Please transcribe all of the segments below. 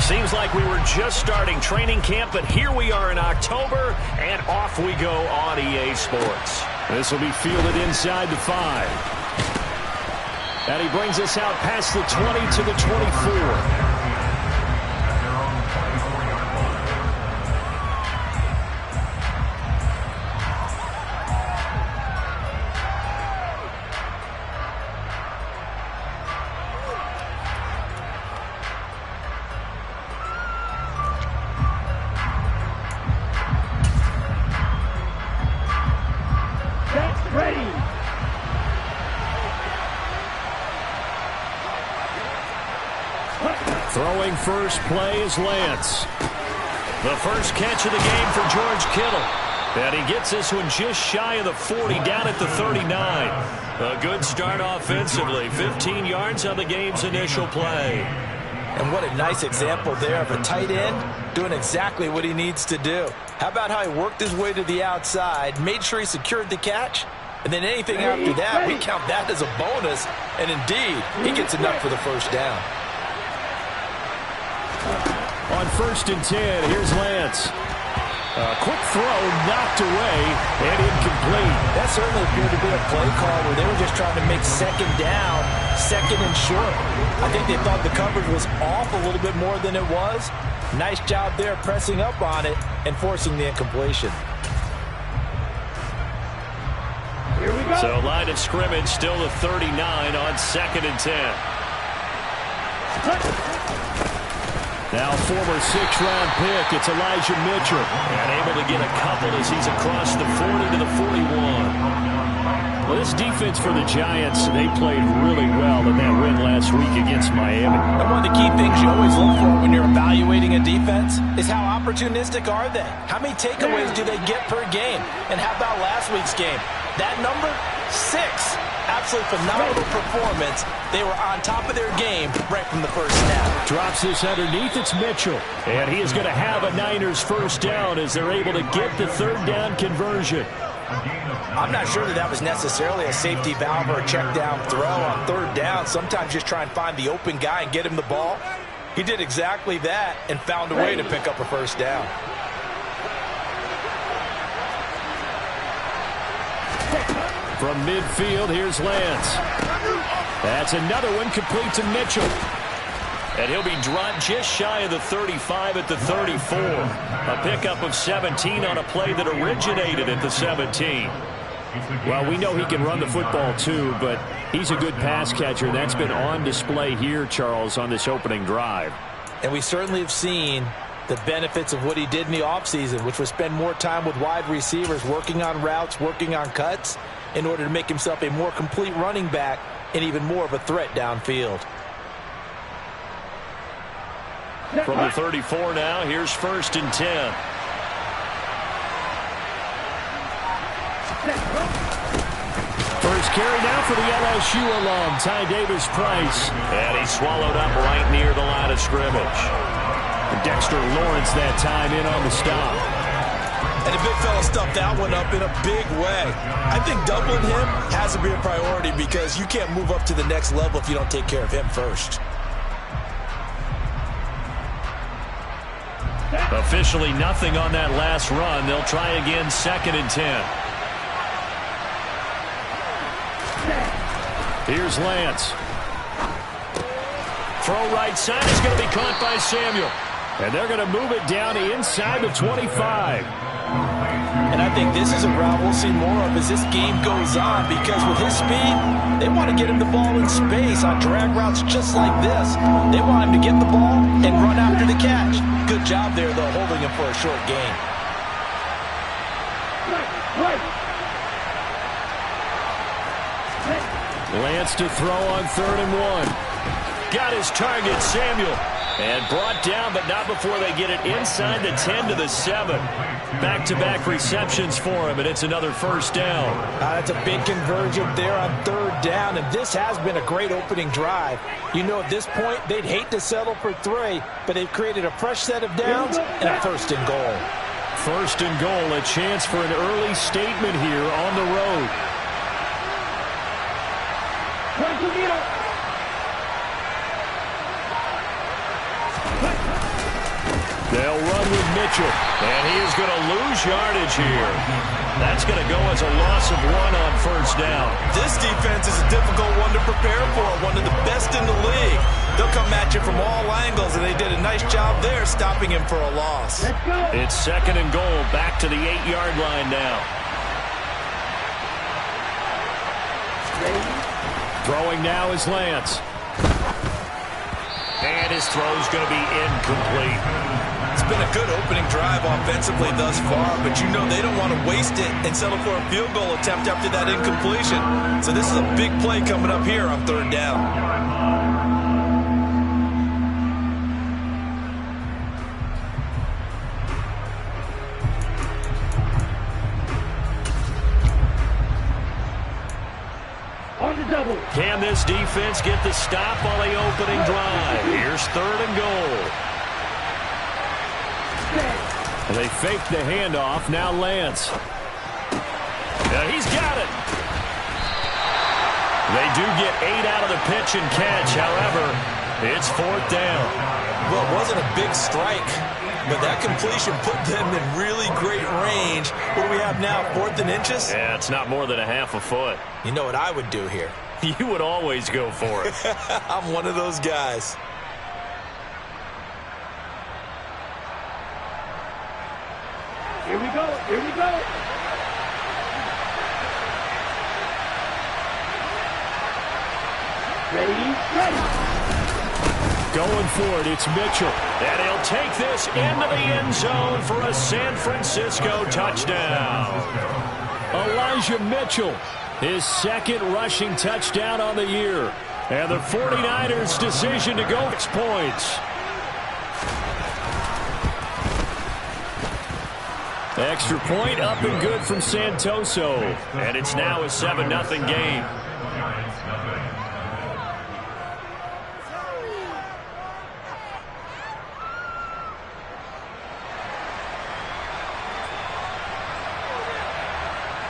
Seems like we were just starting training camp, but here we are in October, and off we go on EA Sports. This will be fielded inside the 5. And he brings us out past the 20 to the 24. Throwing first play is Lance. The first catch of the game for George Kittle. And he gets this one just shy of the 40, down at the 39. A good start offensively. 15 yards on the game's initial play. And what a nice example there of a tight end doing exactly what he needs to do. How about how he worked his way to the outside, made sure he secured the catch, and then anything after that, we count that as a bonus. And indeed, he gets enough for the first down. On 1st and 10, here's Lance. A quick throw knocked away and incomplete. That certainly appeared to be a play call where they were just trying to make second down, second and short. I think they thought the coverage was off a little bit more than it was. Nice job there pressing up on it and forcing the incompletion. Here we go. So line of scrimmage still the 39 on 2nd and 10. Now former 6th-round pick, it's Elijah Mitchell. And able to get a couple as he's across the 40 to the 41. Well, this defense for the Giants, they played really well in that win last week against Miami. And one of the key things you always look for when you're evaluating a defense is how opportunistic are they? How many takeaways do they get per game? And how about last week's game? That number? 6. Absolutely phenomenal performance. They were on top of their game right from the first snap. Drops this underneath. It's Mitchell. And he is going to have a Niners first down as they're able to get the 3rd down conversion. I'm not sure that was necessarily a safety valve or a check down throw on 3rd down. Sometimes just try and find the open guy and get him the ball. He did exactly that and found a way to pick up a first down. From midfield, here's Lance. That's another one complete to Mitchell. And he'll be dropped just shy of the 35 at the 34. A pickup of 17 on a play that originated at the 17. Well, we know he can run the football too, but he's a good pass catcher. That's been on display here, Charles, on this opening drive. And we certainly have seen the benefits of what he did in the offseason, which was spend more time with wide receivers, working on routes, working on cuts, in order to make himself a more complete running back and even more of a threat downfield. From the 34 now, here's 1st and 10. First carry now for the LSU alum, Ty Davis-Price. And he swallowed up right near the line of scrimmage. Dexter Lawrence that time in on the stop. And the big fella stuffed that one up in a big way. I think doubling him has to be a priority because you can't move up to the next level if you don't take care of him first. Officially nothing on that last run. They'll try again 2nd and 10. Here's Lance. Throw right side is going to be caught by Samuel. And they're going to move it down inside the 25. And I think this is a route we'll see more of as this game goes on because with his speed, they want to get him the ball in space on drag routes just like this. They want him to get the ball and run after the catch. Good job there, though, holding him for a short gain. Lance to throw on 3rd and 1. Got his target, Samuel. And brought down, but not before they get it inside the 10 to the 7. Back-to-back receptions for him, and it's another first down. That's a big conversion there on 3rd down, and this has been a great opening drive. You know, at this point, they'd hate to settle for 3, but they've created a fresh set of downs and a 1st and goal. 1st and goal, a chance for an early statement here on the road. They'll run with Mitchell. And he is going to lose yardage here. That's going to go as a loss of 1 on first down. This defense is a difficult one to prepare for, one of the best in the league. They'll come at you from all angles, and they did a nice job there stopping him for a loss. It's 2nd and goal, back to the 8-yard line now. Throwing now is Lance. And his throw's going to be incomplete. It's been a good opening drive offensively thus far, but you know they don't want to waste it and settle for a field goal attempt after that incompletion. So this is a big play coming up here on 3rd down. Can this defense get the stop on the opening drive? Here's 3rd and goal. And they fake the handoff. Now Lance. He's got it. They do get 8 out of the pitch and catch. However, it's 4th down. Well, it wasn't a big strike, but that completion put them in really great range. What do we have now, 4th and inches? Yeah, it's not more than a half a foot. You know what I would do here? You would always go for it. I'm one of those guys. Here we go. Here we go. Ready? Going for it, it's Mitchell. And he'll take this into the end zone for a San Francisco touchdown. Elijah Mitchell, his 2nd rushing touchdown on the year. And the 49ers' decision to go 6 points. Extra point up and good from Santoso. And it's now a 7-0 game.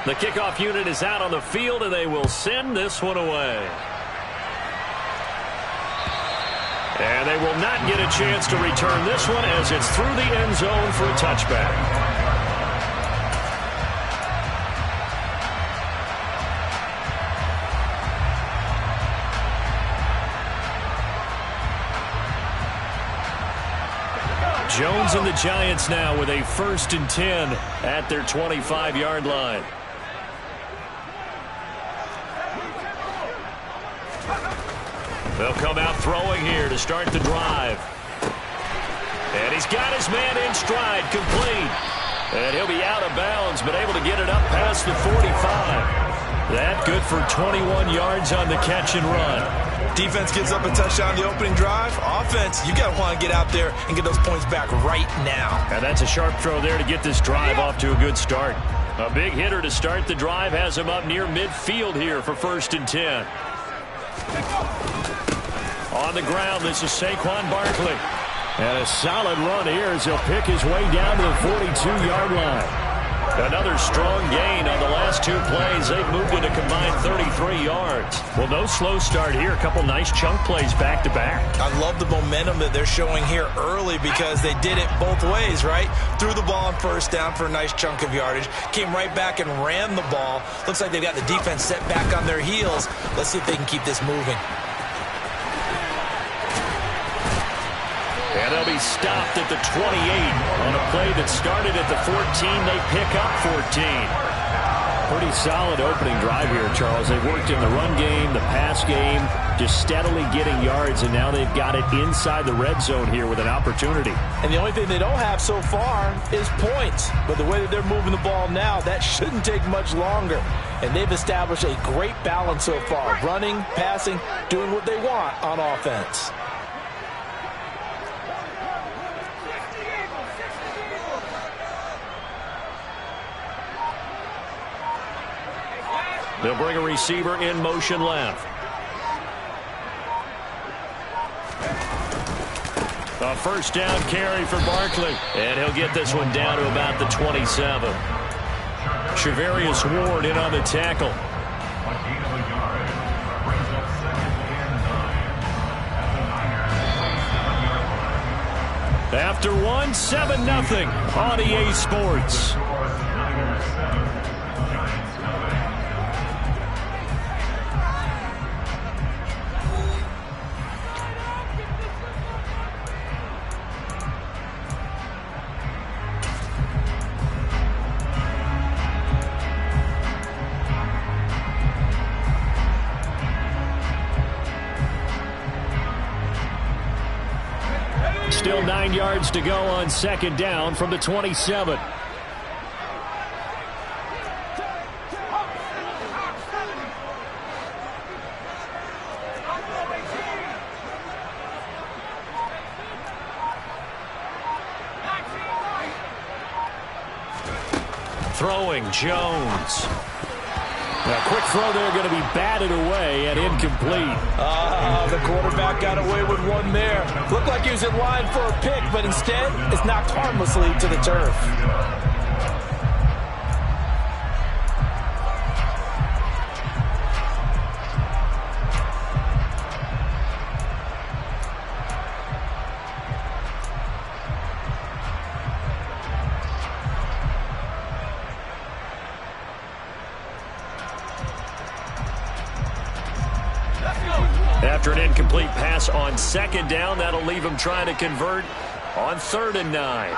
The kickoff unit is out on the field, and they will send this one away. And they will not get a chance to return this one as it's through the end zone for a touchback. Jones and the Giants now with a 1st and 10 at their 25-yard line. They'll come out throwing here to start the drive. And he's got his man in stride, complete. And he'll be out of bounds, but able to get it up past the 45. That good for 21 yards on the catch and run. Defense gives up a touchdown on the opening drive. Offense, you got to want to get out there and get those points back right now. And that's a sharp throw there to get this drive off to a good start. A big hitter to start the drive has him up near midfield here for 1st and 10. On the ground, this is Saquon Barkley. And a solid run here as he'll pick his way down to the 42-yard line. Another strong gain on the last 2 plays. They've moved it a combined 33 yards. Well, no slow start here. A couple nice chunk plays back-to-back. I love the momentum that they're showing here early because they did it both ways, right? Threw the ball on 1st down for a nice chunk of yardage. Came right back and ran the ball. Looks like they've got the defense set back on their heels. Let's see if they can keep this moving. And they'll be stopped at the 28 on a play that started at the 14. They pick up 14. Pretty solid opening drive here, Charles. They've worked in the run game, the pass game, just steadily getting yards, and now they've got it inside the red zone here with an opportunity. And the only thing they don't have so far is points. But the way that they're moving the ball now, that shouldn't take much longer. And they've established a great balance so far. Running, passing, doing what they want on offense. They'll bring a receiver in motion left. A 1st down carry for Barkley. And he'll get this one down to about the 27. Charvarius Ward in on the tackle. after one, 7-0 on EA Sports. Still 9 yards to go on second down from the 27. Throwing Jones. A quick throw there going to be batted away and incomplete. The quarterback got away with one there. Looked like he was in line for a pick, but instead it's knocked harmlessly to the turf. After an incomplete pass on second down, that'll leave him trying to convert on 3rd and 9.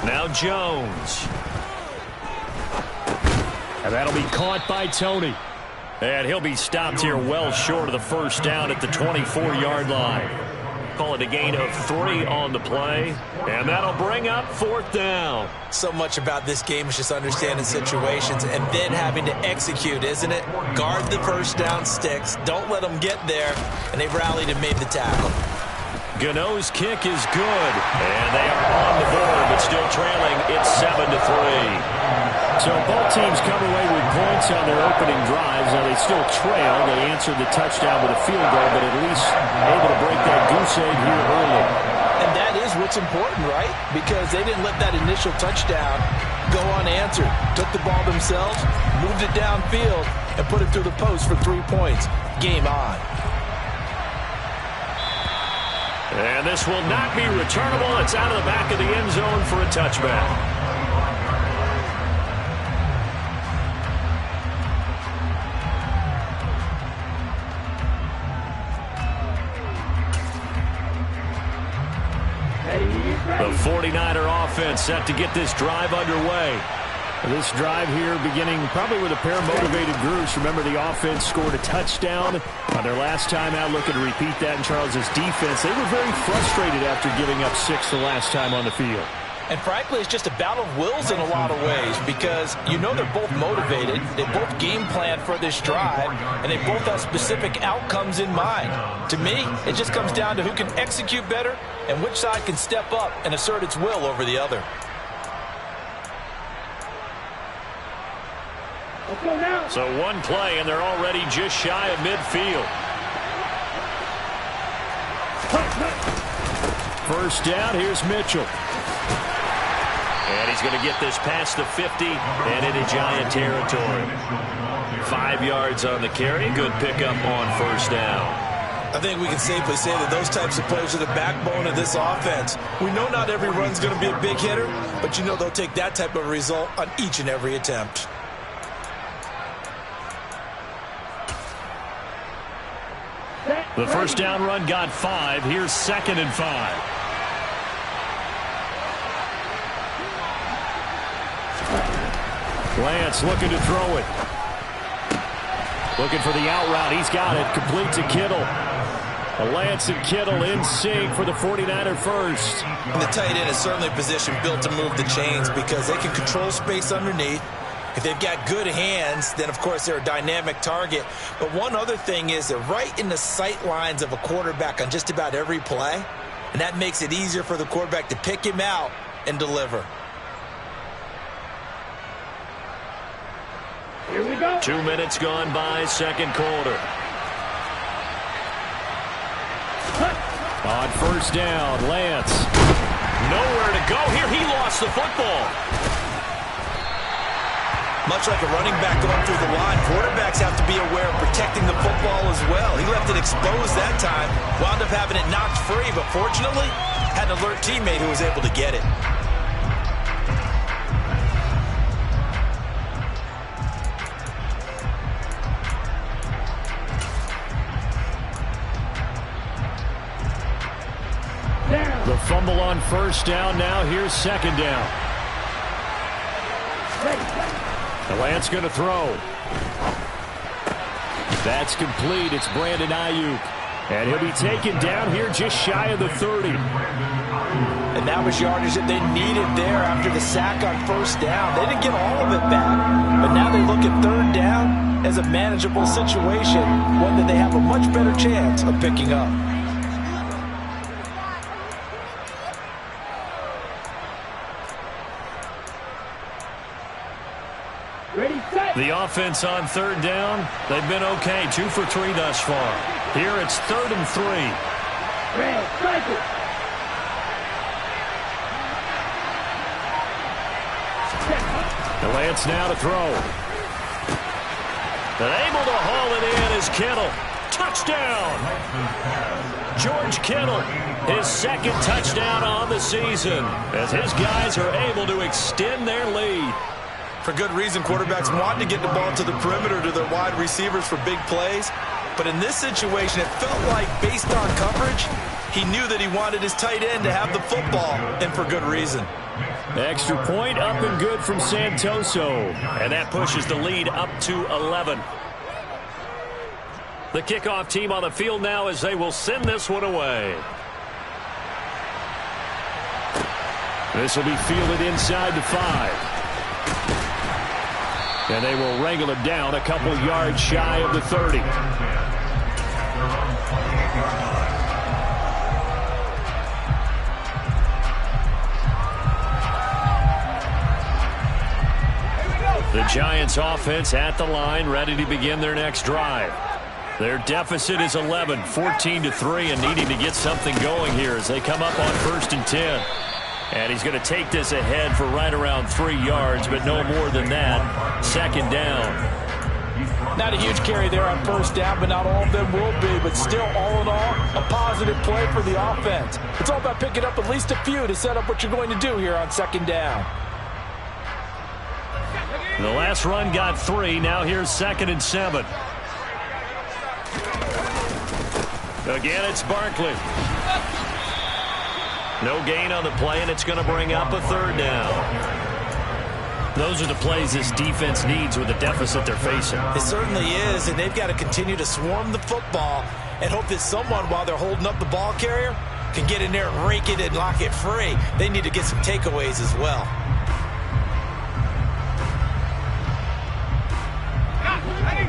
Now Jones. And that'll be caught by Tony. And he'll be stopped here well short of the first down at the 24-yard line. Call it a gain of 3 on the play. And that'll bring up 4th down. So much about this game is just understanding situations and then having to execute, isn't it? Guard the first down sticks. Don't let them get there. And they've rallied and made the tackle. Gano's kick is good. And they are on the board, but still trailing. It's 7-3. So both teams come away with points on their opening drives. Now they still trail. They answered the touchdown with a field goal, but at least able to break that goose egg here early. And that is what's important, right? Because they didn't let that initial touchdown go unanswered. Took the ball themselves, moved it downfield, and put it through the post for 3 points. Game on. And this will not be returnable. It's out of the back of the end zone for a touchback. The 49er offense set to get this drive underway. This drive here beginning probably with a pair of motivated groups. Remember, the offense scored a touchdown on their last time out, looking to repeat that in Charles's defense. They were very frustrated after giving up 6 the last time on the field. And frankly, it's just a battle of wills in a lot of ways because you know they're both motivated, they both game plan for this drive, and they both have specific outcomes in mind. To me, it just comes down to who can execute better and which side can step up and assert its will over the other. Let's go now. So one play, and they're already just shy of midfield. First down, here's Mitchell. And he's going to get this past the 50 and into Giant territory. 5 yards on the carry. Good pickup on first down. I think we can safely say that those types of plays are the backbone of this offense. We know not every run's going to be a big hitter, but you know they'll take that type of result on each and every attempt. The first down run got 5. Here's 2nd and 5. Lance looking to throw it. Looking for the out route. He's got it. Complete to Kittle. Lance and Kittle in sync for the 49er first. And the tight end is certainly a position built to move the chains because they can control space underneath. If they've got good hands, then of course they're a dynamic target. But one other thing is they're right in the sight lines of a quarterback on just about every play. And that makes it easier for the quarterback to pick him out and deliver. Here we go. 2 minutes gone by, second quarter. On first down, Lance. Nowhere to go here. He lost the football. Much like a running back going through the line, quarterbacks have to be aware of protecting the football as well. He left it exposed that time, wound up having it knocked free, but fortunately, had an alert teammate who was able to get it. The fumble on first down. Now here's second down. The Lance going to throw. That's complete. It's Brandon Ayuk. And he'll be taken down here just shy of the 30. And that was yardage that they needed there after the sack on first down. They didn't get all of it back. But now they look at third down as a manageable situation, one that they have a much better chance of picking up. The offense on third down, they've been okay. 2 for 3 thus far. Here it's 3rd and 3. The Lance now to throw. And able to haul it in is Kittle. Touchdown! George Kittle, his second touchdown on the season, as his guys are able to extend their lead. For good reason, quarterbacks want to get the ball to the perimeter to their wide receivers for big plays. But in this situation, it felt like, based on coverage, he knew that he wanted his tight end to have the football, and for good reason. Extra point up and good from Santoso. And that pushes the lead up to 11. The kickoff team on the field now as they will send this one away. This will be fielded inside the 5. And they will wrangle it down a couple yards shy of the 30. The Giants offense at the line, ready to begin their next drive. Their deficit is 11, 14-3, and needing to get something going here as they come up on 1st and 10. And he's going to take this ahead for right around 3 yards, but no more than that. Second down. Not a huge carry there on first down, but not all of them will be. But still, all in all, a positive play for the offense. It's all about picking up at least a few to set up what you're going to do here on second down. The last run got 3. Now here's 2nd and 7. Again, it's Barkley. No gain on the play, and it's going to bring up a 3rd down. Those are the plays this defense needs with the deficit they're facing. It certainly is, and they've got to continue to swarm the football and hope that someone, while they're holding up the ball carrier, can get in there and rake it and lock it free. They need to get some takeaways as well.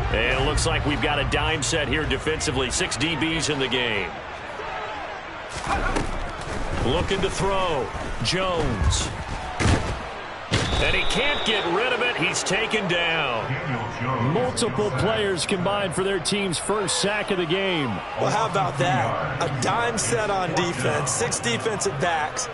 And it looks like we've got a dime set here defensively. 6 DBs in the game. Looking to throw. Jones. And he can't get rid of it. He's taken down. Multiple players combined for their team's first sack of the game. Well, how about that? A dime set on defense. 6 defensive backs.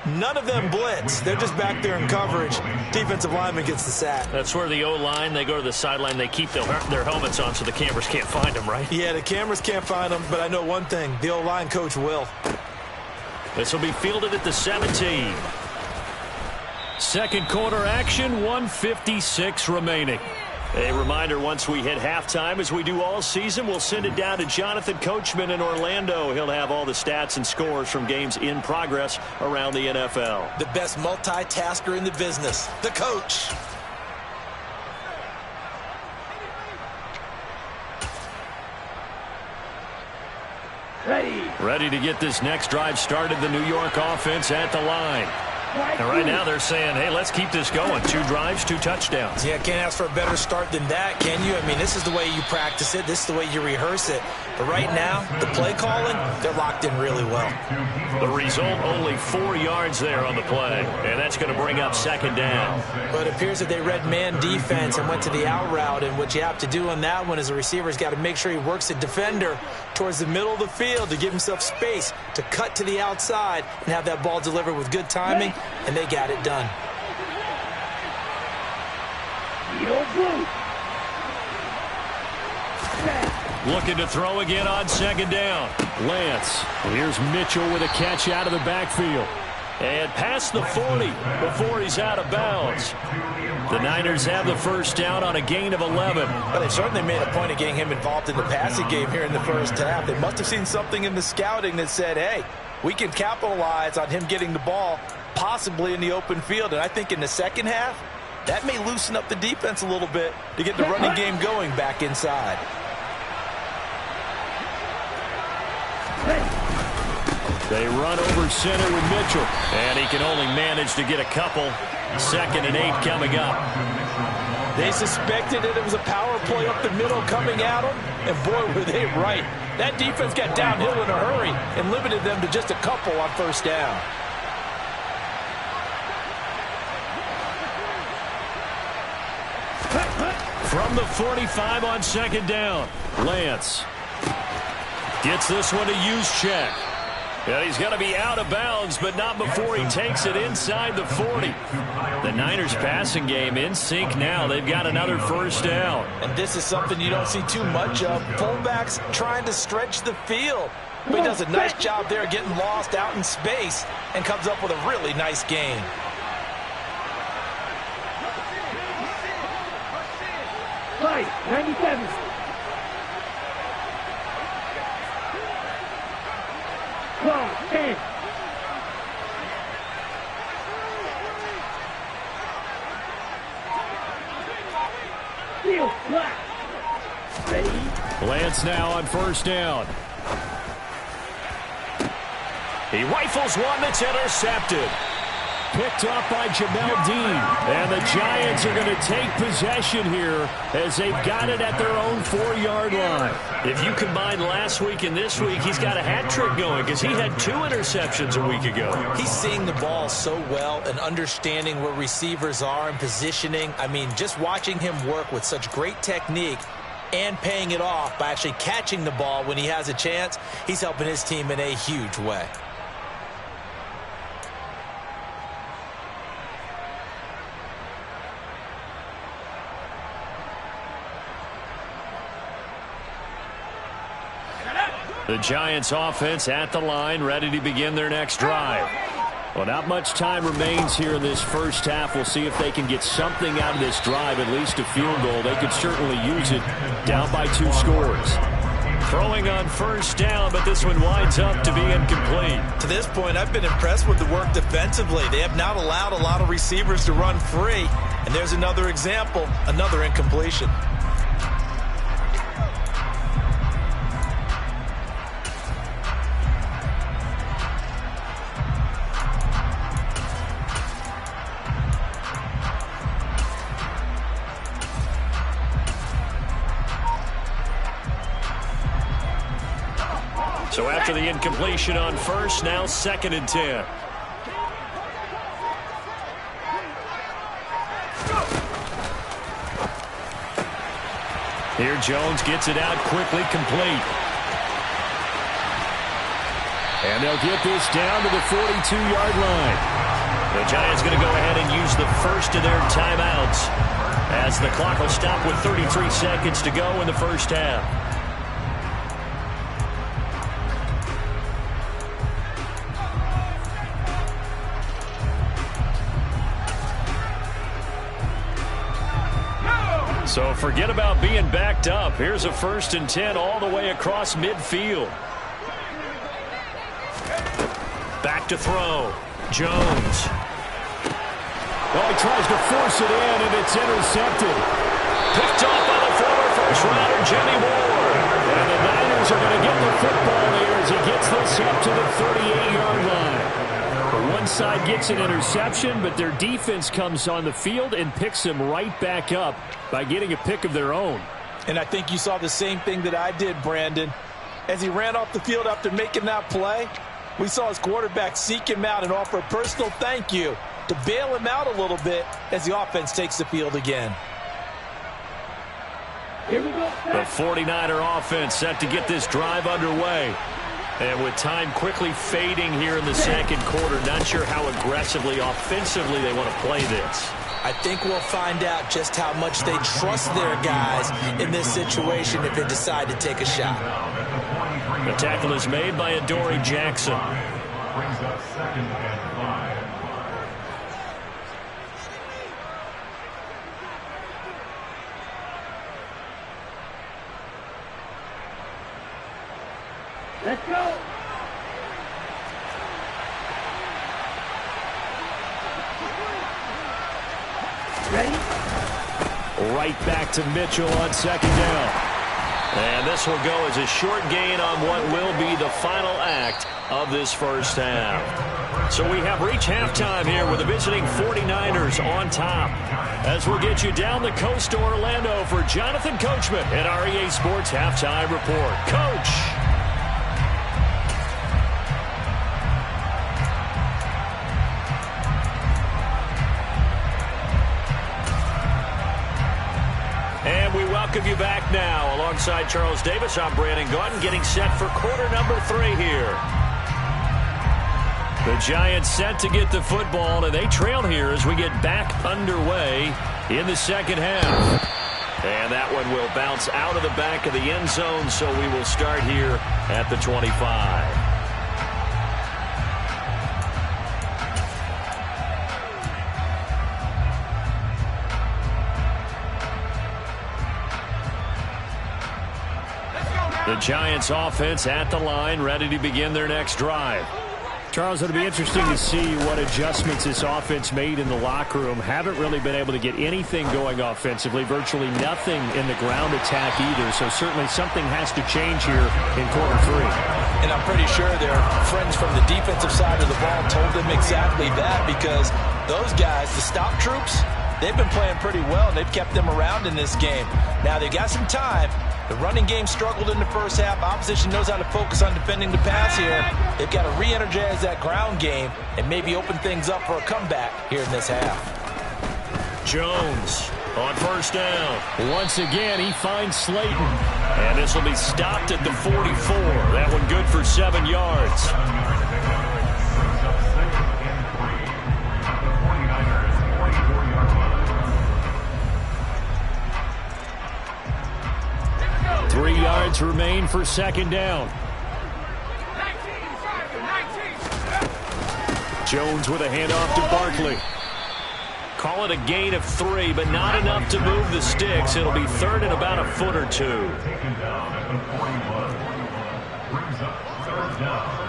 None of them blitz. They're just back there in coverage. Defensive lineman gets the sack. That's where the O-line, they go to the sideline, they keep their helmets on so the cameras can't find them, right? Yeah, the cameras can't find them, but I know one thing. The O-line coach will. This will be fielded at the 17. Second quarter action, 1:56 remaining. A reminder, once we hit halftime, as we do all season, we'll send it down to Jonathan Coachman in Orlando. He'll have all the stats and scores from games in progress around the NFL. The best multitasker in the business, the coach. Ready to get this next drive started, the New York offense at the line. And right now they're saying, hey, let's keep this going. 2 drives, 2 touchdowns. Yeah, can't ask for a better start than that, can you? I mean, this is the way you practice it. This is the way you rehearse it. But right now, the play calling, they're locked in really well. The result, only 4 yards there on the play. And that's going to bring up second down. But it appears that they read man defense and went to the out route. And what you have to do on that one is the receiver's got to make sure he works the defender towards the middle of the field to give himself space to cut to the outside and have that ball delivered with good timing. And they got it done. Blue. Looking to throw again on second down. Lance. And here's Mitchell with a catch out of the backfield. And past the 40 before he's out of bounds. The Niners have the first down on a gain of 11. Well, they certainly made a point of getting him involved in the passing game here in the first half. They must have seen something in the scouting that said, hey, we can capitalize on him getting the ball possibly in the open field. And I think in the second half, that may loosen up the defense a little bit to get the running game going back inside. They run over center with Mitchell. And he can only manage to get a couple. 2nd and 8 coming up. They suspected that it was a power play up the middle coming at them, and boy, were they right. That defense got downhill in a hurry and limited them to just a couple on first down. From the 45 on second down. Lance. Gets this one to Juszczyk. Yeah, he's going to be out of bounds, but not before he takes it inside the 40. The Niners passing game in sync now. They've got another first down. And this is something you don't see too much of. Fullbacks trying to stretch the field. But he does a nice job there getting lost out in space and comes up with a really nice gain. Play. 97. Close. 10. Field flat. Ready. Lance now on first down. He rifles one that's intercepted. Picked off by Jamel Dean. And the Giants are going to take possession here as they've got it at their own 4-yard line. If you combine last week and this week, he's got a hat trick going because he had 2 interceptions a week ago. He's seeing the ball so well and understanding where receivers are and positioning. I mean, just watching him work with such great technique and paying it off by actually catching the ball when he has a chance, he's helping his team in a huge way. The Giants offense at the line, ready to begin their next drive. Well, not much time remains here in this first half. We'll see if they can get something out of this drive, at least a field goal. They could certainly use it down by 2 scores. Throwing on first down, but this one winds up to be incomplete. To this point, I've been impressed with the work defensively. They have not allowed a lot of receivers to run free. And there's another example, another incompletion. So after the incompletion on first, now 2nd and 10. Here Jones gets it out quickly, complete. And they'll get this down to the 42-yard line. The Giants going to go ahead and use the first of their timeouts as the clock will stop with 33 seconds to go in the first half. So forget about being backed up. Here's a 1st and 10 all the way across midfield. Back to throw. Jones. Well, he tries to force it in, and it's intercepted. Picked off by the former first-rounder, Jimmy Ward. And the Niners are going to get the football here as he gets this up to the 38-yard line. One side gets an interception, but their defense comes on the field and picks them right back up by getting a pick of their own. And I think you saw the same thing that I did, Brandon. As he ran off the field after making that play, we saw his quarterback seek him out and offer a personal thank you to bail him out a little bit as the offense takes the field again. Here we go. The 49er offense set to get this drive underway. And with time quickly fading here in the second quarter, not sure how aggressively, offensively they want to play this. I think we'll find out just how much they trust their guys in this situation if they decide to take a shot. The tackle is made by Adoree Jackson. Brings up 2nd and 5. Let's go. Ready? Right back to Mitchell on 2nd down. And this will go as a short gain on what will be the final act of this first half. So we have reached halftime here with the visiting 49ers on top. As we'll get you down the coast to Orlando for Jonathan Coachman at our EA Sports Halftime Report. Coach! And we welcome you back now. Alongside Charles Davis, I'm Brandon Gaudin, getting set for quarter number 3 here. The Giants set to get the football, and they trail here as we get back underway in the second half. And that one will bounce out of the back of the end zone, so we will start here at the 25. The Giants offense at the line, ready to begin their next drive. Charles, it'll be interesting to see what adjustments this offense made in the locker room. Haven't really been able to get anything going offensively, virtually nothing in the ground attack either. So certainly something has to change here in quarter 3. And I'm pretty sure their friends from the defensive side of the ball told them exactly that, because those guys, the stop troops, they've been playing pretty well, and they've kept them around in this game. Now they've got some time. The running game struggled in the first half. Opposition knows how to focus on defending the pass here. They've got to re-energize that ground game and maybe open things up for a comeback here in this half. Jones on first down. Once again, he finds Slayton. And this will be stopped at the 44. That one good for 7 yards. Brings up 2nd and 3 at the 49ers 44-yard line. 3 yards remain for 2nd down. Jones with a handoff to Barkley. Call it a gain of 3, but not enough to move the sticks. It'll be 3rd and about a foot or 2. Taken down at the 41. Brings up 3rd down.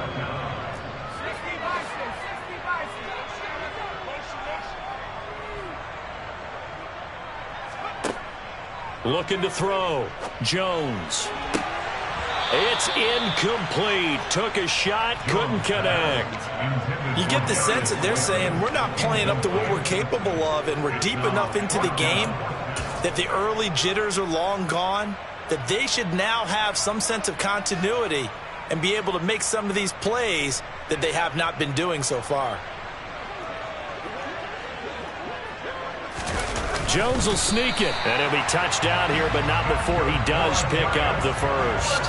Looking to throw. Jones. It's incomplete. Took a shot, couldn't connect. You get the sense that they're saying we're not playing up to what we're capable of, and we're deep enough into the game that the early jitters are long gone, that they should now have some sense of continuity and be able to make some of these plays that they have not been doing so far. Jones will sneak it. And he'll be touchdown here, but not before he does pick up the first.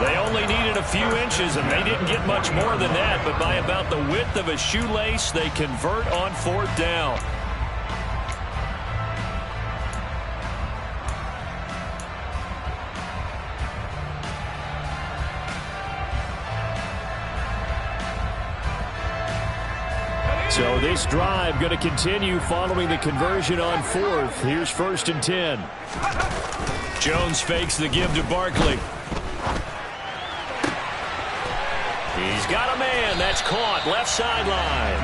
They only needed a few inches, and they didn't get much more than that, but by about the width of a shoelace, they convert on 4th down. So this drive going to continue following the conversion on 4th. Here's 1st and 10. Jones fakes the give to Barkley. He's got a man. That's caught. Left sideline.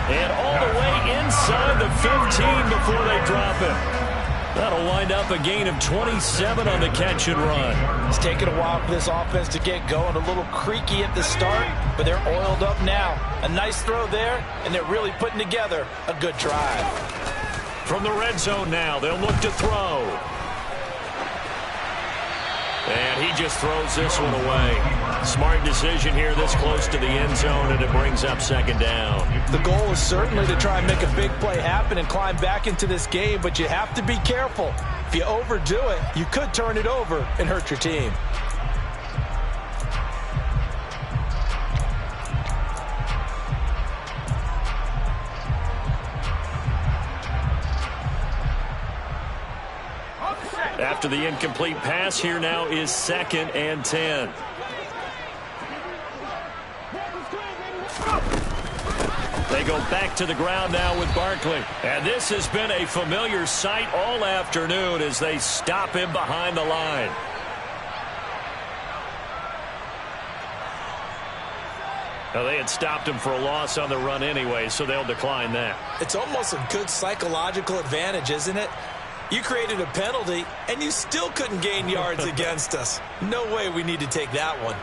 And all the way inside the 15 before they drop him. That'll wind up a gain of 27 on the catch and run. It's taken a while for this offense to get going. A little creaky at the start, but they're oiled up now. A nice throw there, and they're really putting together a good drive. From the red zone now, they'll look to throw. And he just throws this one away. Smart decision here this close to the end zone, and it brings up 2nd down. The goal is certainly to try and make a big play happen and climb back into this game, but you have to be careful. If you overdo it, you could turn it over and hurt your team. After the incomplete pass, here now is 2nd and 10. They go back to the ground now with Barkley. And this has been a familiar sight all afternoon as they stop him behind the line. Now, they had stopped him for a loss on the run anyway, so they'll decline that. It's almost a good psychological advantage, isn't it? You created a penalty, and you still couldn't gain yards against us. No way we need to take that one.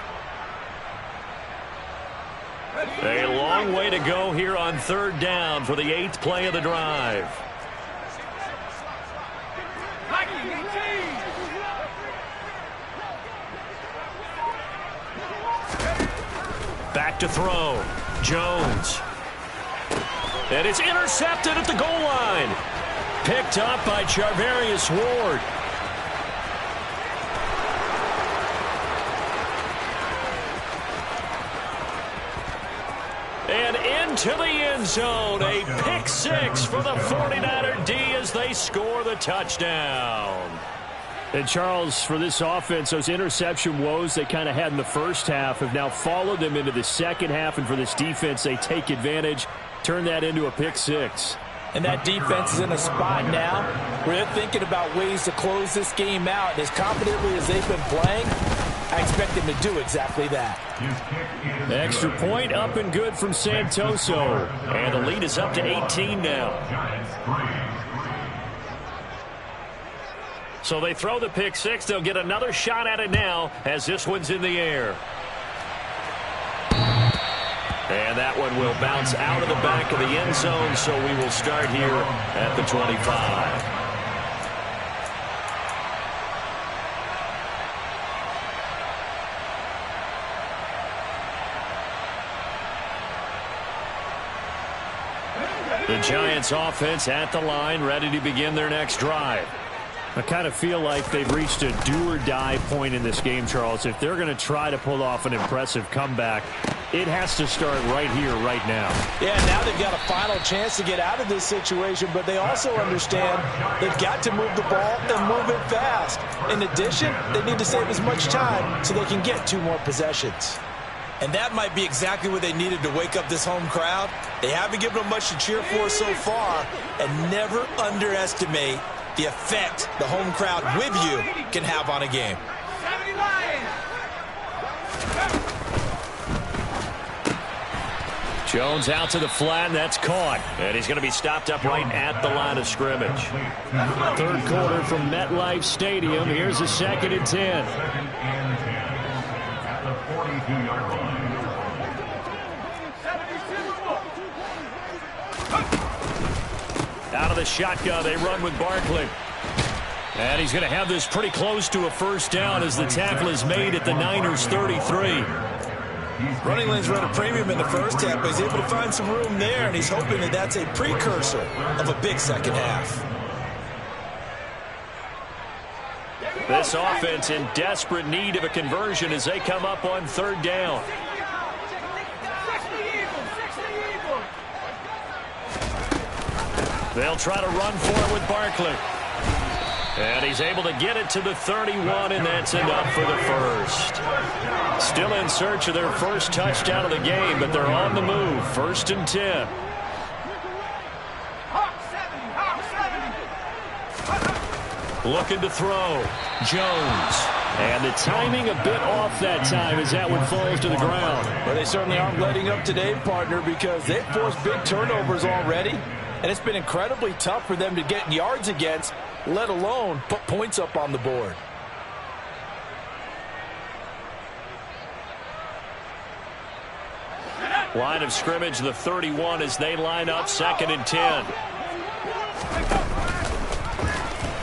A long way to go here on 3rd down for the 8th play of the drive. Back to throw. Jones. And it's intercepted at the goal line. Picked up by Charvarius Ward. And into the end zone. A pick 6 for the 49er D as they score the touchdown. And, Charles, for this offense, those interception woes they kind of had in the first half have now followed them into the second half. And for this defense, they take advantage, turn that into a pick 6. And that defense is in a spot now where they're thinking about ways to close this game out. And as confidently as they've been playing, I expect them to do exactly that. Extra point up and good from Santoso. And the lead is up to 18 now. So they throw the pick 6. They'll get another shot at it now as this one's in the air. And that one will bounce out of the back of the end zone, so we will start here at the 25. The Giants offense at the line, ready to begin their next drive. I kind of feel like they've reached a do-or-die point in this game, Charles. If they're going to try to pull off an impressive comeback, it has to start right here, right now. Yeah, now they've got a final chance to get out of this situation, but they also understand they've got to move the ball and move it fast. In addition, they need to save as much time so they can get 2 more possessions. And that might be exactly what they needed to wake up this home crowd. They haven't given them much to cheer for so far, and never underestimate the effect the home crowd with you can have on a game. Jones out to the flat, and that's caught. And he's going to be stopped up right at the line of scrimmage. 3rd quarter from MetLife Stadium. Here's a 2nd and 10. 2nd and 10 at the 42-yard line. Out of the shotgun, they run with Barkley. And he's going to have this pretty close to a first down as the tackle is made at the Niners' 33. Running lanes run a premium in the first half, but he's able to find some room there, and he's hoping that that's a precursor of a big second half. This offense in desperate need of a conversion as they come up on 3rd down. They'll try to run for it with Barkley. And he's able to get it to the 31, and that's enough for the first. Still in search of their first touchdown of the game, but they're on the move. 1st and 10. Looking to throw. Jones. And the timing a bit off that time as that one falls to the ground. Well, they certainly aren't letting up today, partner, because they've forced big turnovers already. And it's been incredibly tough for them to get yards against, let alone put points up on the board. Line of scrimmage, the 31 as they line up 2nd and 10.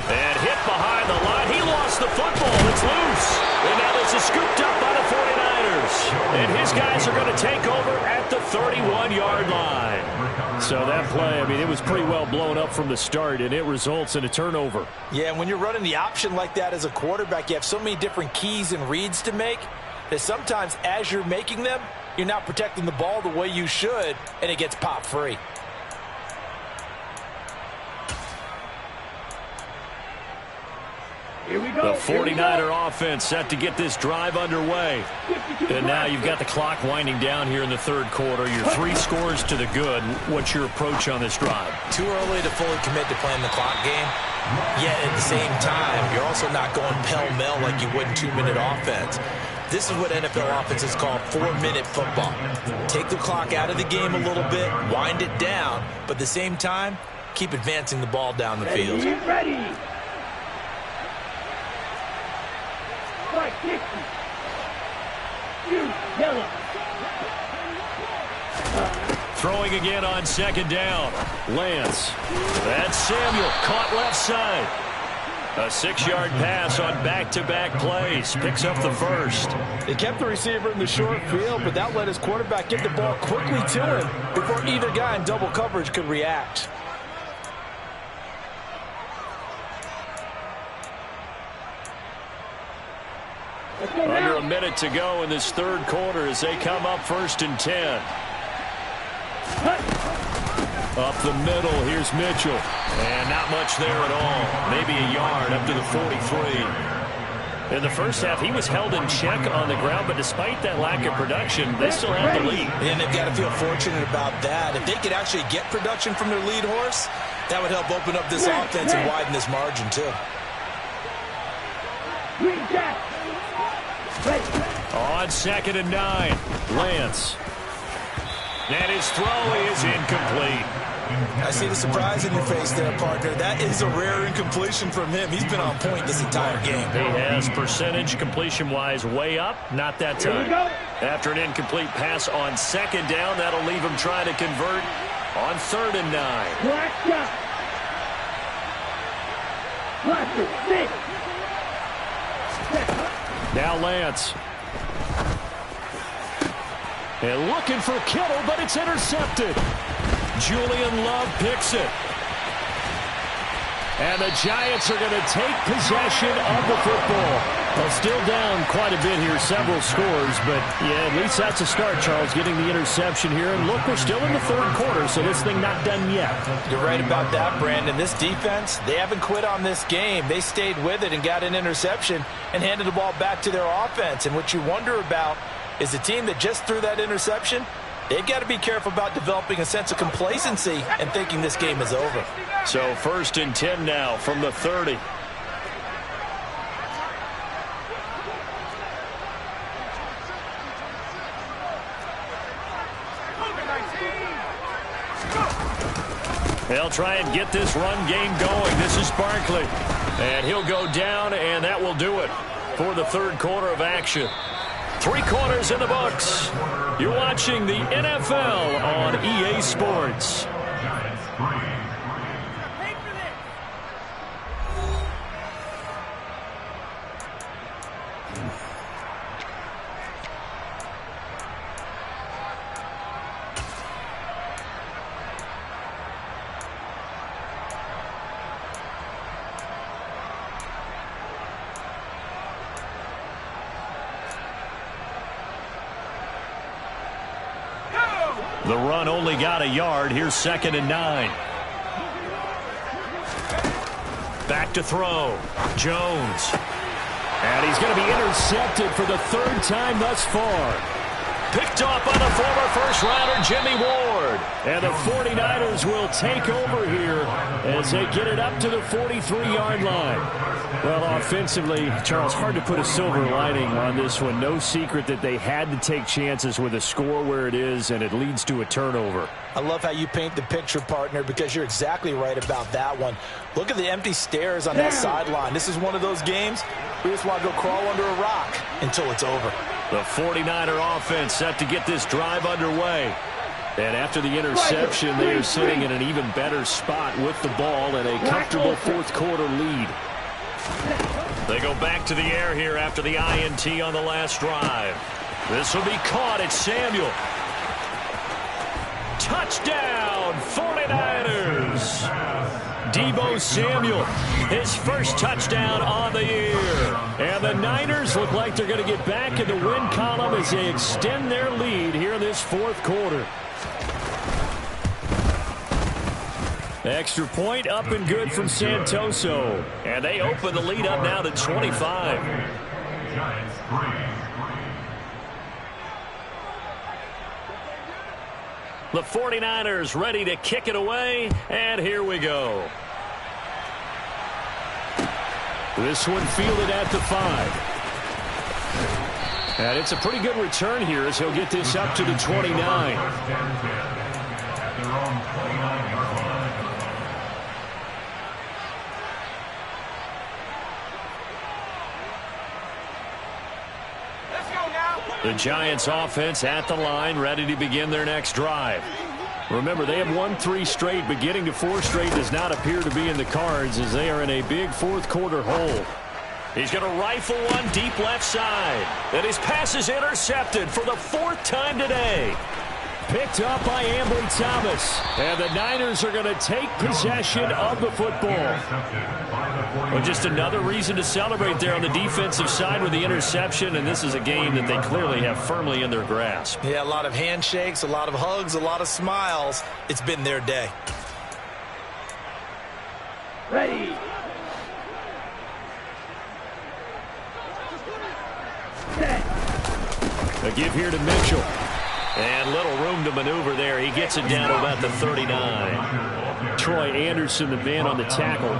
And hit behind the line. He lost the football. It's loose. And now this is scooped up by the 49ers. And his guys are going to take over at the 31-yard line. So that play, I mean, it was pretty well blown up from the start, and it results in a turnover. Yeah, and when you're running the option like that as a quarterback, you have so many different keys and reads to make that sometimes as you're making them, you're not protecting the ball the way you should, and it gets popped free. Here we go. The 49er offense set to get this drive underway. And now you've got the clock winding down here in the third quarter. Your 3 scores to the good. What's your approach on this drive? Too early to fully commit to playing the clock game. Yet at the same time, you're also not going pell-mell like you would in 2-minute offense. This is what NFL offenses call 4-minute football. Take the clock out of the game a little bit, wind it down, but at the same time, keep advancing the ball down the field. Ready. Strike 60. Shoot, yellow. Throwing again on second down. Lance. That's Samuel. Caught left side. A 6-yard pass on back-to-back plays. Picks up the first. They kept the receiver in the short field, but that let his quarterback get the ball quickly to him before either guy in double coverage could react. Under a minute to go in this third quarter as they come up 1st and 10. Up the middle, here's Mitchell. And not much there at all. Maybe a yard up to the 43. In the first half, he was held in check on the ground, but despite that lack of production, they still have the lead. And they've got to feel fortunate about that. If they could actually get production from their lead horse, that would help open up this offense and widen this margin, too. On 2nd and 9, Lance. And his throw is incomplete. I see the surprise in your face there, partner. That is a rare incompletion from him. He's been on point this entire game. He has percentage completion-wise way up, not that time. After an incomplete pass on 2nd down, that'll leave him trying to convert on 3rd and 9. Black shot. Blaster, 6. Now Lance. And looking for Kittle, but it's intercepted. Julian Love picks it. And the Giants are going to take possession of the football. Well, still down quite a bit here, several scores, but yeah, at least that's a start, Charles, getting the interception here. And look, we're still in the third quarter, so this thing not done yet. You're right about that, Brandon. This defense, they haven't quit on this game. They stayed with it and got an interception and handed the ball back to their offense. And what you wonder about is the team that just threw that interception, they've got to be careful about developing a sense of complacency and thinking this game is over. So 1st and 10 now from the 30. They'll try and get this run game going. This is Barkley. And he'll go down, and that will do it for the third quarter of action. 3 quarters in the books. You're watching the NFL on EA Sports. The run only got a yard. Here's 2nd and 9. Back to throw. Jones. And he's going to be intercepted for the 3rd time thus far. Picked off by the former first-rounder Jimmy Ward. And the 49ers will take over here as they get it up to the 43-yard line. Well, offensively, Charles, hard to put a silver lining on this one. No secret that they had to take chances with a score where it is, and it leads to a turnover. I love how you paint the picture, partner, because you're exactly right about that one. Look at the empty stares on that sideline. This is one of those games we just want to go crawl under a rock until it's over. The 49er offense set to get this drive underway. And after the interception, they are sitting in an even better spot with the ball and a comfortable fourth quarter lead. They go back to the air here after the INT on the last drive. This will be caught. It's Samuel. Touchdown, 49ers. Deebo Samuel, his first touchdown on the year. And the Niners look like they're going to get back in the win column as they extend their lead here in this fourth quarter. Extra point up and good from Santoso. And they open the lead up now to 25. Giants 3. The 49ers ready to kick it away, and here we go. This one fielded at the 5. And it's a pretty good return here as he'll get this up to the 29. First and 10 at their own 29-yard line. The Giants offense at the line, ready to begin their next drive. Remember, they have won 3 straight, but getting to 4 straight does not appear to be in the cards as they are in a big fourth quarter hole. He's going to rifle one deep left side. And his pass is intercepted for the 4th time today. Picked up by Ambry Thomas. And the Niners are going to take possession of the football. Well, just another reason to celebrate there on the defensive side with the interception, and this is a game that they clearly have firmly in their grasp. Yeah, a lot of handshakes, a lot of hugs, a lot of smiles. It's been their day. Ready. Set. A give here to Mitchell. And little room to maneuver there. He gets it down to about the 39. Troy Anderson, the man on the tackle.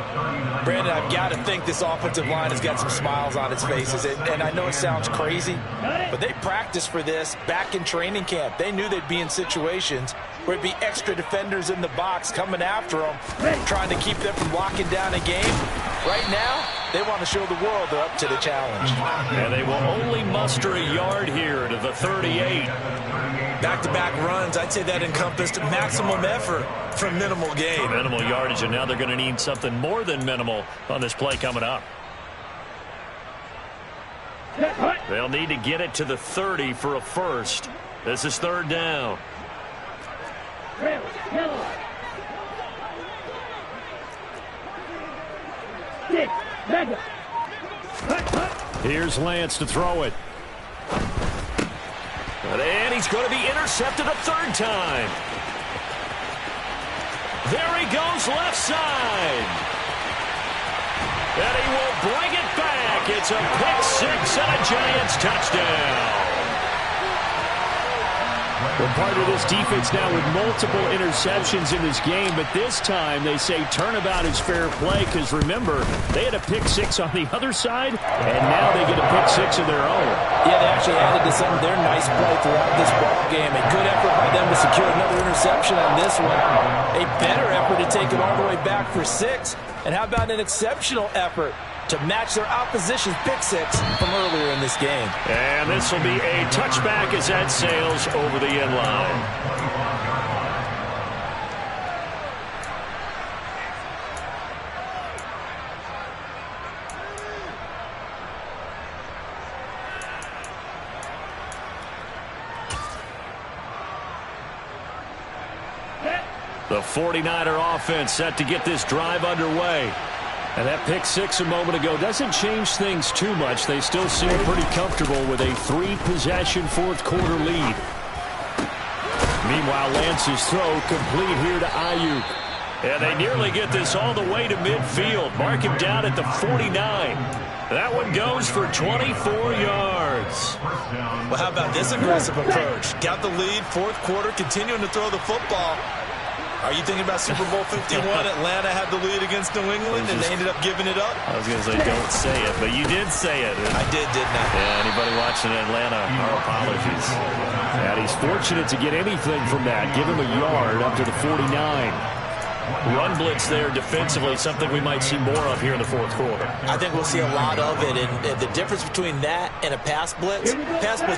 Brandon, I've got to think this offensive line has got some smiles on its faces. And I know it sounds crazy, but they practiced for this back in training camp. They knew they'd be in situations where it'd be extra defenders in the box coming after them, trying to keep them from locking down a game. Right now, they want to show the world they're up to the challenge. And they will only muster a yard here to the 38. Back-to-back runs, I'd say that encompassed maximum effort for minimal gain. Minimal yardage, and now they're going to need something more than minimal on this play coming up. They'll need to get it to the 30 for a first. This is 3rd down. Here's Lance to throw it. And he's going to be intercepted a 3rd time. There he goes left side. And he will bring it back. It's a pick-6 and a Giants touchdown. We're part of this defense now with multiple interceptions in this game, but this time they say turnabout is fair play because, remember, they had a pick-6 on the other side, and now they get a pick-6 of their own. Yeah, they actually added to some of their nice play throughout this ball game. A good effort by them to secure another interception on this one. A better effort to take it all the way back for 6. And how about an exceptional effort to match their opposition's pick-6 from earlier in this game. And this will be a touchback as that sails over the end line. The 49er offense set to get this drive underway. And that pick-6 a moment ago doesn't change things too much. They still seem pretty comfortable with a 3-possession fourth-quarter lead. Meanwhile, Lance's throw complete here to Ayuk. And they nearly get this all the way to midfield. Mark him down at the 49. That one goes for 24 yards. Well, how about this aggressive approach? Got the lead, fourth quarter, continuing to throw the football. Are you thinking about Super Bowl 51? Atlanta had the lead against New England, and they ended up giving it up? I was going to say, don't say it, but you did say it. I did, didn't I? Yeah, anybody watching Atlanta, our apologies. And he's fortunate to get anything from that. Give him a yard up to the 49. Run blitz there defensively, something we might see more of here in the fourth quarter. I think we'll see a lot of it, and the difference between that and a pass blitz,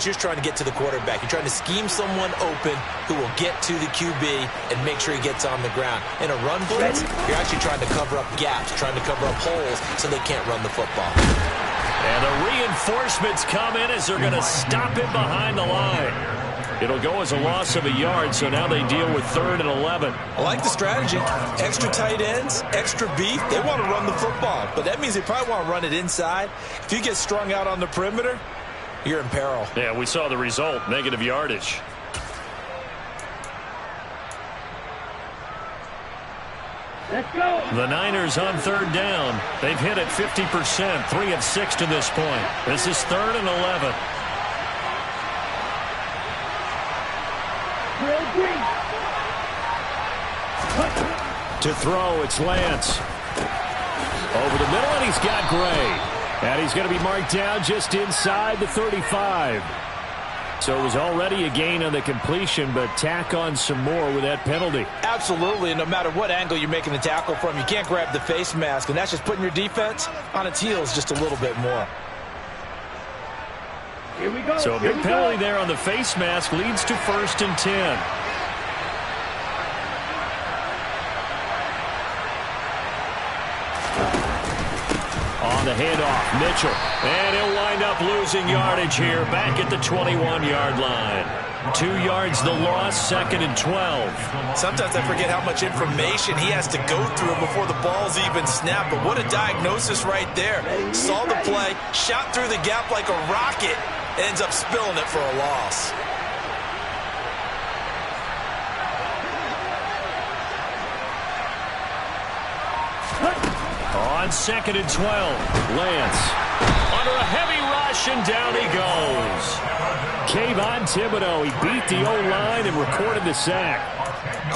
you're trying to get to the quarterback. You're trying to scheme someone open who will get to the QB and make sure he gets on the ground. In a run blitz, you're actually trying to cover up gaps, trying to cover up holes so they can't run the football. And the reinforcements come in as they're going to stop him behind the line. It'll go as a loss of a yard, so now they deal with 3rd and 11. I like the strategy. Extra tight ends, extra beef. They want to run the football, but that means they probably want to run it inside. If you get strung out on the perimeter, you're in peril. Yeah, we saw the result, negative yardage. Let's go. The Niners on third down. They've hit it 50%, 3 of 6 to this point. This is 3rd and 11. Drill green. To throw, it's Lance. Over the middle, and he's got Gray. And he's going to be marked down just inside the 35. So it was already a gain on the completion, but tack on some more with that penalty. Absolutely, and no matter what angle you're making the tackle from, you can't grab the face mask, and that's just putting your defense on its heels just a little bit more. Here we go. So a big penalty there on the face mask leads to 1st and 10. On the handoff, Mitchell. And he'll wind up losing yardage here back at the 21-yard line. 2 yards the loss, 2nd and 12. Sometimes I forget how much information he has to go through before the ball's even snapped, but what a diagnosis right there. Saw the play, shot through the gap like a rocket, ends up spilling it for a loss. On 2nd and 12, Lance under a heavy rush, and down he goes. Kayvon Thibodeaux, he beat the O-line and recorded the sack.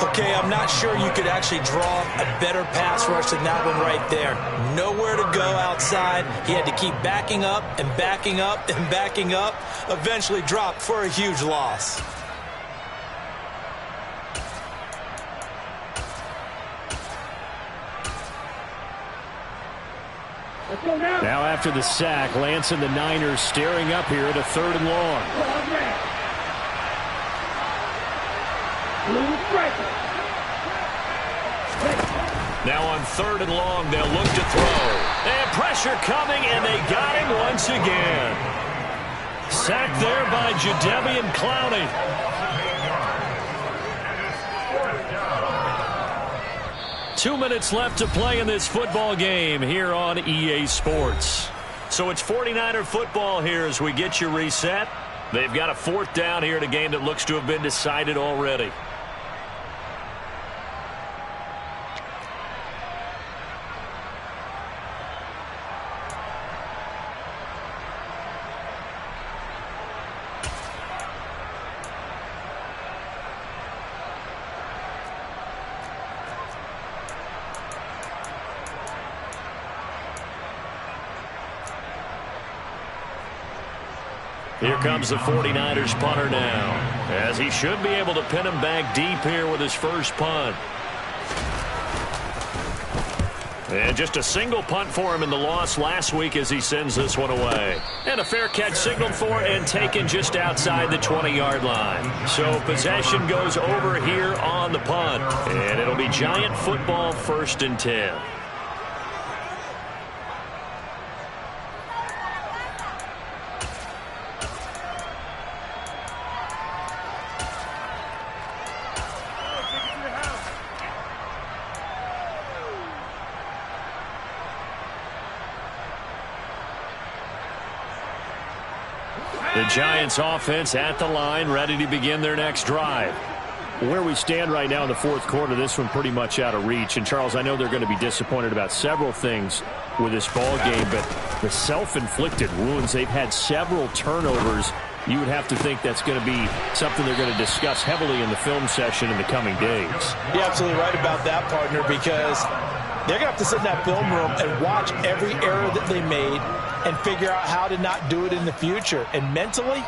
Okay, I'm not sure you could actually draw a better pass rush than that one right there. Nowhere to go outside. He had to keep backing up and backing up and backing up. Eventually dropped for a huge loss. Let's go now. Now after the sack, Lance and the Niners staring up here at a 3rd and long. Blue striker. Now on 3rd and long, they'll look to throw. And pressure coming, and they got him once again. Sacked there by Jadeveon Clowney. 2 minutes left to play in this football game here on EA Sports. So it's 49er football here as we get you reset. They've got a 4th down here in a game that looks to have been decided already. Here comes the 49ers punter now, as he should be able to pin him back deep here with his first punt. And just a single punt for him in the loss last week as he sends this one away. And a fair catch signaled for and taken just outside the 20-yard line. So possession goes over here on the punt. And it'll be Giant football, 1st and 10. The Giants offense at the line, ready to begin their next drive. Where we stand right now in the 4th quarter, this one pretty much out of reach. And, Charles, I know they're going to be disappointed about several things with this ball game, but the self-inflicted wounds, they've had several turnovers. You would have to think that's going to be something they're going to discuss heavily in the film session in the coming days. You're absolutely right about that, partner, because they're going to have to sit in that film room and watch every error that they made and figure out how to not do it in the future. And mentally,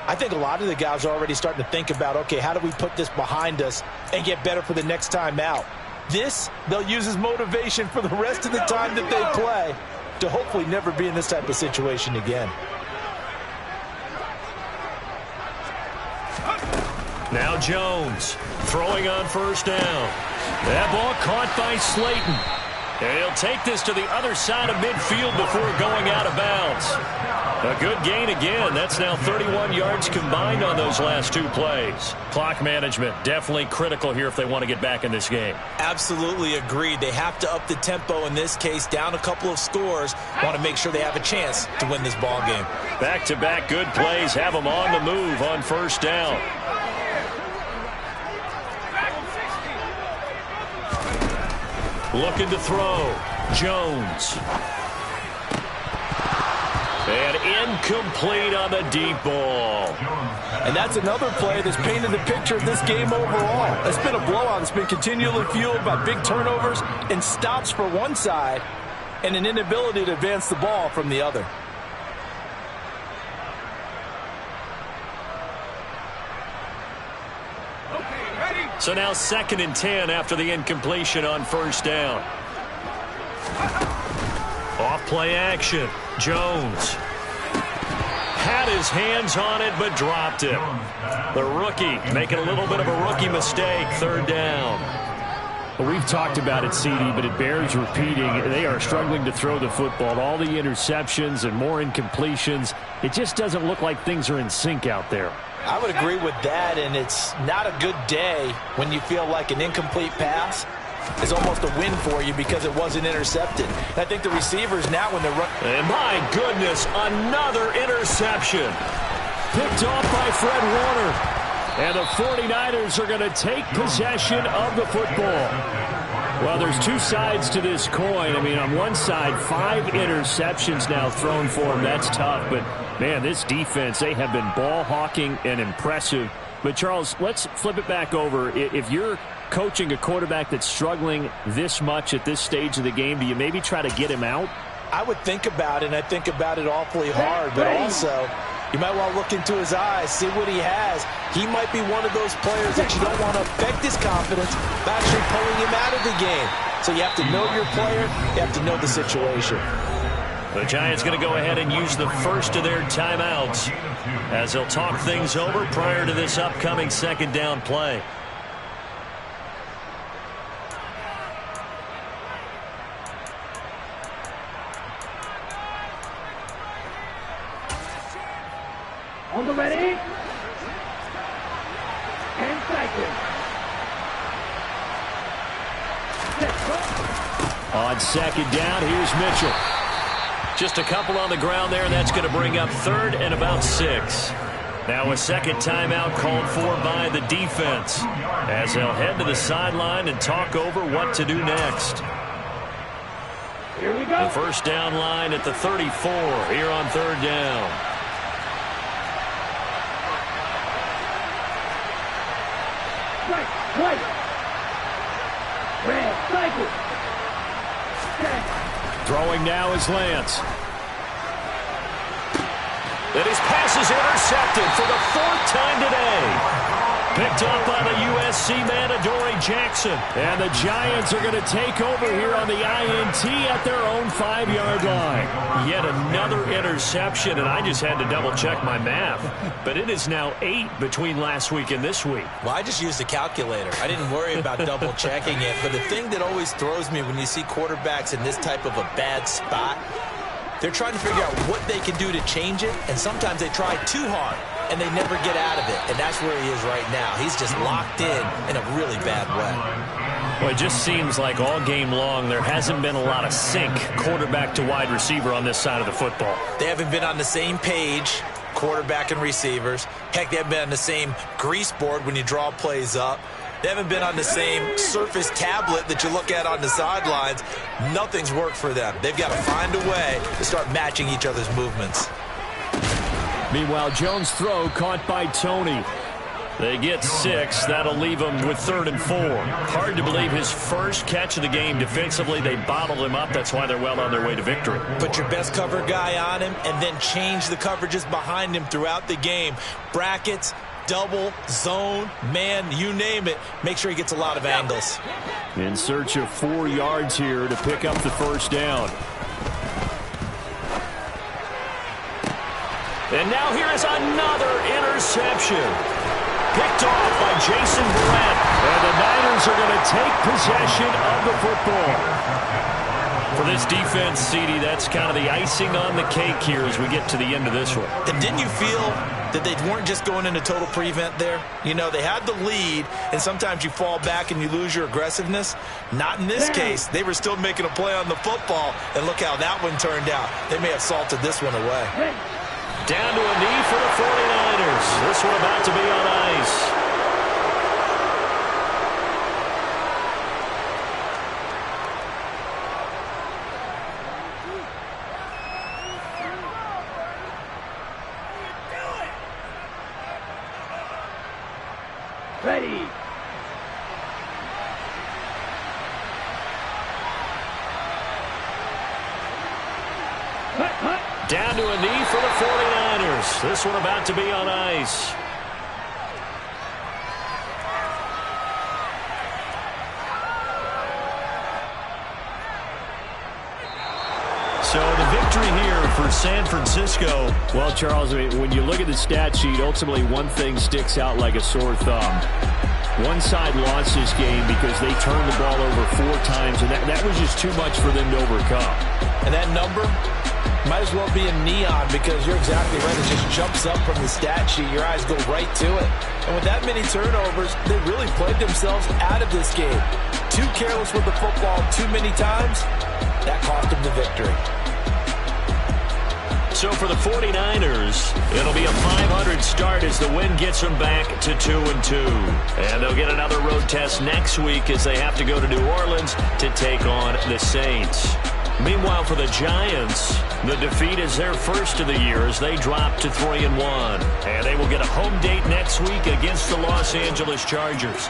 I think a lot of the guys are already starting to think about, okay, how do we put this behind us and get better for the next time out? This, they'll use as motivation for the rest of the time that they play to hopefully never be in this type of situation again. Now Jones throwing on 1st down. That ball caught by Slayton. And he'll take this to the other side of midfield before going out of bounds. A good gain again. That's now 31 yards combined on those last 2 plays. Clock management definitely critical here if they want to get back in this game. Absolutely agreed. They have to up the tempo in this case, down a couple of scores. Want to make sure they have a chance to win this ball game. Back-to-back good plays have them on the move on 1st down. Looking to throw. Jones. And incomplete on the deep ball. And that's another play that's painted the picture of this game overall. It's been a blowout. It's been continually fueled by big turnovers and stops for one side and an inability to advance the ball from the other. So now 2nd and 10 after the incompletion on first down. Off play action. Jones had his hands on it but dropped it. The rookie making a little bit of a rookie mistake. 3rd down. Well, we've talked about it, CD, but it bears repeating. They are struggling to throw the football. All the interceptions and more incompletions. It just doesn't look like things are in sync out there. I would agree with that, and it's not a good day when you feel like an incomplete pass is almost a win for you because it wasn't intercepted. And I think the receivers now when they're running. And my goodness, another interception. Picked off by Fred Warner. And the 49ers are going to take possession of the football. Well, there's two sides to this coin. I mean, on one side, 5 interceptions now thrown for him. That's tough. But, man, this defense, they have been ball hawking and impressive. But, Charles, let's flip it back over. If you're coaching a quarterback that's struggling this much at this stage of the game, do you maybe try to get him out? I would think about it, and I think about it awfully hard. But also, you might want to look into his eyes, see what he has. He might be one of those players that you don't want to affect his confidence by actually pulling him out of the game. So you have to know your player. You have to know the situation. The Giants going to go ahead and use the first of their timeouts as they'll talk things over prior to this upcoming 2nd down play. On the ready. And cycle. On 2nd down, here's Mitchell. Just a couple on the ground there, and that's going to bring up 3rd and about 6. Now a 2nd timeout called for by the defense as they'll head to the sideline and talk over what to do next. Here we go. The first down line at the 34 here on 3rd down. White. Red, cycle. Throwing now is Lance. And his pass is intercepted for the 4th time today. Picked up by the USC man, Adoree Jackson. And the Giants are going to take over here on the INT at their own 5-yard line. Yet another interception, and I just had to double-check my math. But it is now 8 between last week and this week. Well, I just used a calculator. I didn't worry about double-checking it. But the thing that always throws me when you see quarterbacks in this type of a bad spot, they're trying to figure out what they can do to change it, and sometimes they try too hard, and they never get out of it. And that's where he is right now. He's just locked in a really bad way. Well, it just seems like all game long there hasn't been a lot of sync quarterback to wide receiver on this side of the football. They haven't been on the same page, quarterback and receivers. Heck, they haven't been on the same grease board when you draw plays up. They haven't been on the same Surface tablet that you look at on the sidelines. Nothing's worked for them. They've got to find a way to start matching each other's movements. Meanwhile, Jones' throw caught by Tony. They get 6. That'll leave them with 3rd and 4. Hard to believe his first catch of the game defensively. They bottled him up. That's why they're well on their way to victory. Put your best cover guy on him and then change the coverages behind him throughout the game. Brackets, double, zone, man, you name it. Make sure he gets a lot of angles. In search of 4 yards here to pick up the first down. And now here is another interception. Picked off by Jason Verrett. And the Niners are going to take possession of the football. For this defense, CD, that's kind of the icing on the cake here as we get to the end of this one. And didn't you feel that they weren't just going into total prevent there? You know, they had the lead, and sometimes you fall back and you lose your aggressiveness. Not in this case. They were still making a play on the football, and look how that one turned out. They may have salted this one away. Down to a knee for the 49ers. This one about to be on ice. ready. Down to a knee for the 49ers. This one about to be on ice. So the victory here for San Francisco. Well, Charles, when you look at the stat sheet, ultimately one thing sticks out like a sore thumb. One side lost this game because they turned the ball over 4 times, and that was just too much for them to overcome. And that number might as well be in neon, because you're exactly right. It just jumps up from the stat sheet. Your eyes go right to it. And with that many turnovers, they really played themselves out of this game. Too careless with the football too many times. That cost them the victory. So for the 49ers, it'll be a .500 start as the win gets them back to 2-2. And they'll get another road test next week as they have to go to New Orleans to take on the Saints. Meanwhile, for the Giants, the defeat is their first of the year as they drop to 3-1. And they will get a home date next week against the Los Angeles Chargers.